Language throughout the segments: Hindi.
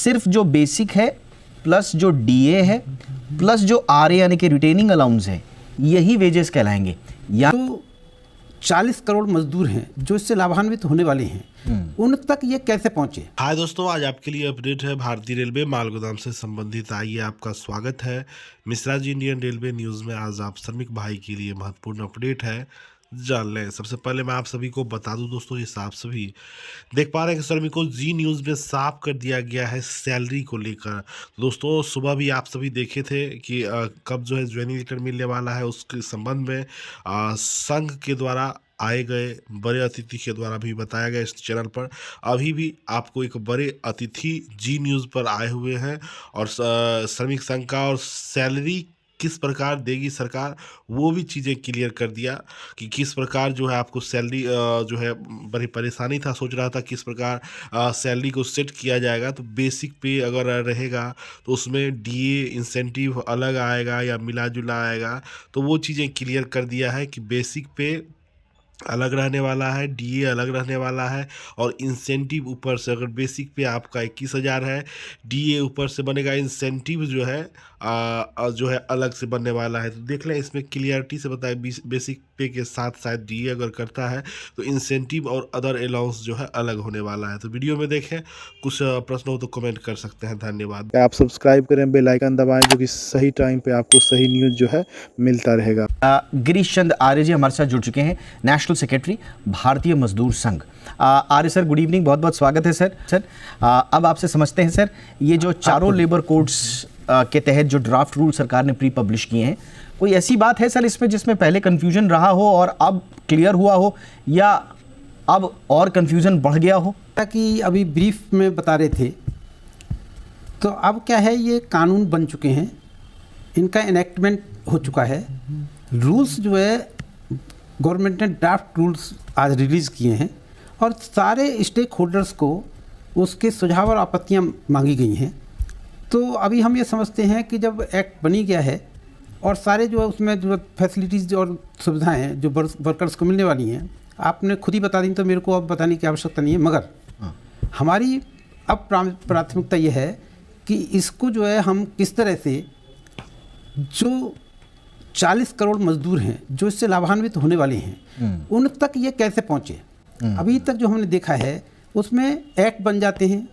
सिर्फ जो बेसिक है प्लस जो डीए है प्लस जो आरए यानी कि रिटेनिंग अलाउंस है, यही वेजेस कहलाएंगे। या तो 40 करोड़ मजदूर हैं जो इससे लाभान्वित होने वाले हैं, उन तक ये कैसे पहुंचे? हाय दोस्तों, आज आपके लिए अपडेट है भारतीय रेलवे माल गोदाम से संबंधित। आइए, आपका स्वागत है Mishra ji Indian railway news में। आज आप श्रमिक भाई के लिए महत्वपूर्ण अपडेट है, जान लें। सबसे पहले मैं आप सभी को बता दूं दोस्तों, ये आप सभी देख पा रहे हैं कि श्रमिकों जी न्यूज़ में साफ कर दिया गया है सैलरी को लेकर। दोस्तों सुबह भी आप सभी देखे थे कि कब जो है ज्वाइनिंग लेटर मिलने वाला है, उसके संबंध में संघ के द्वारा आए गए बड़े अतिथि के द्वारा भी बताया गया इस चैनल पर। अभी भी आपको एक बड़े अतिथि जी न्यूज़ पर आए हुए हैं और श्रमिक संघ का और सैलरी किस प्रकार देगी सरकार, वो भी चीज़ें क्लियर कर दिया कि किस प्रकार जो है आपको सैलरी जो है बड़ी परेशानी था, सोच रहा था किस प्रकार सैलरी को सेट किया जाएगा। तो बेसिक पे अगर रहेगा तो उसमें डीए इंसेंटिव अलग आएगा या मिला जुला आएगा, तो वो चीज़ें क्लियर कर दिया है कि बेसिक पे अलग रहने वाला है, डीए अलग रहने वाला है और इंसेंटिव ऊपर से, अगर बेसिक पे आपका 21,000 है, डीए ऊपर से बनेगा, इंसेंटिव जो है अलग से बनने वाला है। तो देख लें, इसमें क्लियरिटी से बताया बेसिक पे के साथ शायद डीए अगर करता है तो इंसेंटिव और अदर अलाउंस जो है अलग होने वाला है। तो वीडियो में देखें, कुछ प्रश्न हो तो कमेंट कर सकते हैं। धन्यवाद। आप सब्सक्राइब करें, बेल आइकन दबाएं, जो कि सही टाइम पे आपको सही न्यूज़ जो है मिलता रहेगा। गिरीश चंद्र आर्य जी हमारे साथ जुड़ चुके हैं, नेशनल सेक्रेटरी भारतीय मजदूर संघ। आर्य सर, गुड इवनिंग, बहुत बहुत स्वागत है सर। अब आपसे समझते हैं सर, ये जो चारों लेबर कोड्स के तहत जो ड्राफ्ट रूल सरकार ने प्री पब्लिश किए हैं, कोई ऐसी बात है सर इसमें जिसमें पहले कन्फ्यूजन रहा हो और अब क्लियर हुआ हो, या अब और कन्फ्यूजन बढ़ गया हो? कि अभी ब्रीफ में बता रहे थे, तो अब क्या है, ये कानून बन चुके हैं, इनका एनेक्टमेंट हो चुका है। रूल्स जो है गवर्नमेंट ने ड्राफ्ट रूल्स आज रिलीज़ किए हैं और सारे स्टेक होल्डर्स को उसके सुझाव और आपत्तियाँ मांगी गई हैं। तो अभी हम ये समझते हैं कि जब एक्ट बनी गया है और सारे जो है उसमें जो फैसिलिटीज़ और सुविधाएं हैं जो वर्कर्स को मिलने वाली हैं, आपने खुद ही बता दी, तो मेरे को अब बताने की आवश्यकता नहीं है। मगर हमारी अब प्राथमिकता ये है कि इसको जो है हम किस तरह से, जो 40 करोड़ मजदूर हैं जो इससे लाभान्वित होने वाले हैं, उन तक ये कैसे पहुँचे। अभी तक जो हमने देखा है उसमें एक्ट बन जाते हैं,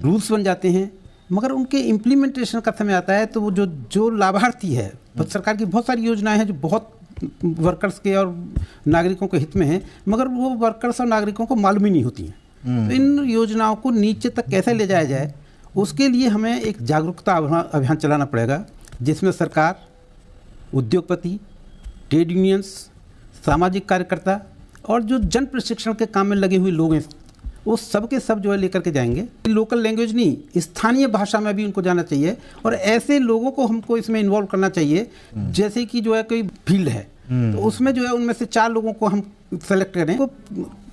रूल्स बन जाते हैं, मगर उनके इम्प्लीमेंटेशन का समय आता है तो वो जो लाभार्थी है, सरकार की बहुत सारी योजनाएं हैं जो बहुत वर्कर्स के और नागरिकों के हित में हैं, मगर वो वर्कर्स और नागरिकों को मालूम ही नहीं होती हैं। तो इन योजनाओं को नीचे तक कैसे ले जाया जाए, उसके लिए हमें एक जागरूकता अभियान चलाना पड़ेगा, जिसमें सरकार, उद्योगपति, ट्रेड यूनियंस, सामाजिक कार्यकर्ता और जो जन प्रशिक्षण के काम में लगे हुए लोग हैं, वो सब के सब जो है लेकर के जाएंगे। लोकल लैंग्वेज नहीं, स्थानीय भाषा में भी उनको जाना चाहिए और ऐसे लोगों को हमको इसमें इन्वॉल्व करना चाहिए, जैसे कि जो है कोई फील्ड है तो उसमें जो है उनमें से 4 लोगों को हम सेलेक्ट करें, को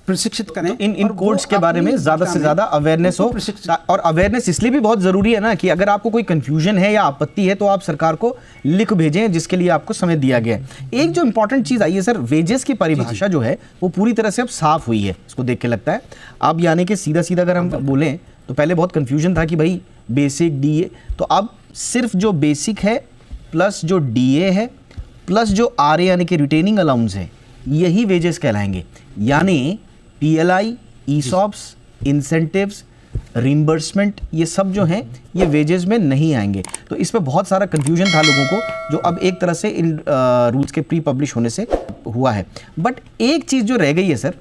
प्रशिक्षित करें। इन कोड्स के बारे में ज़्यादा से ज़्यादा अवेयरनेस हो, और अवेयरनेस इसलिए भी बहुत ज़रूरी है ना कि अगर आपको कोई कंफ्यूजन है या आपत्ति है तो आप सरकार को लिख भेजें, जिसके लिए आपको समय दिया गया है। एक जो इंपॉर्टेंट चीज़ आई है सर, वेजेस की परिभाषा जो है वो पूरी तरह से अब साफ हुई है, इसको देख के लगता है। अब यानी कि सीधा सीधा अगर हम बोलें तो पहले बहुत कन्फ्यूजन था कि भाई बेसिक डीए, तो अब सिर्फ जो बेसिक है प्लस जो डीए है प्लस जो आरए यानी कि रिटेनिंग अलाउंस है, यही वेजेस कहलाएंगे। यानी पीएलआई, ईसॉप्स, इंसेंटिव्स, रिम्बर्समेंट, ये सब जो हैं ये वेजेस में नहीं आएंगे। तो इस पे बहुत सारा कन्फ्यूजन था लोगों को, जो अब एक तरह से इन रूल्स के प्री पब्लिश होने से हुआ है। बट एक चीज़ जो रह गई है सर,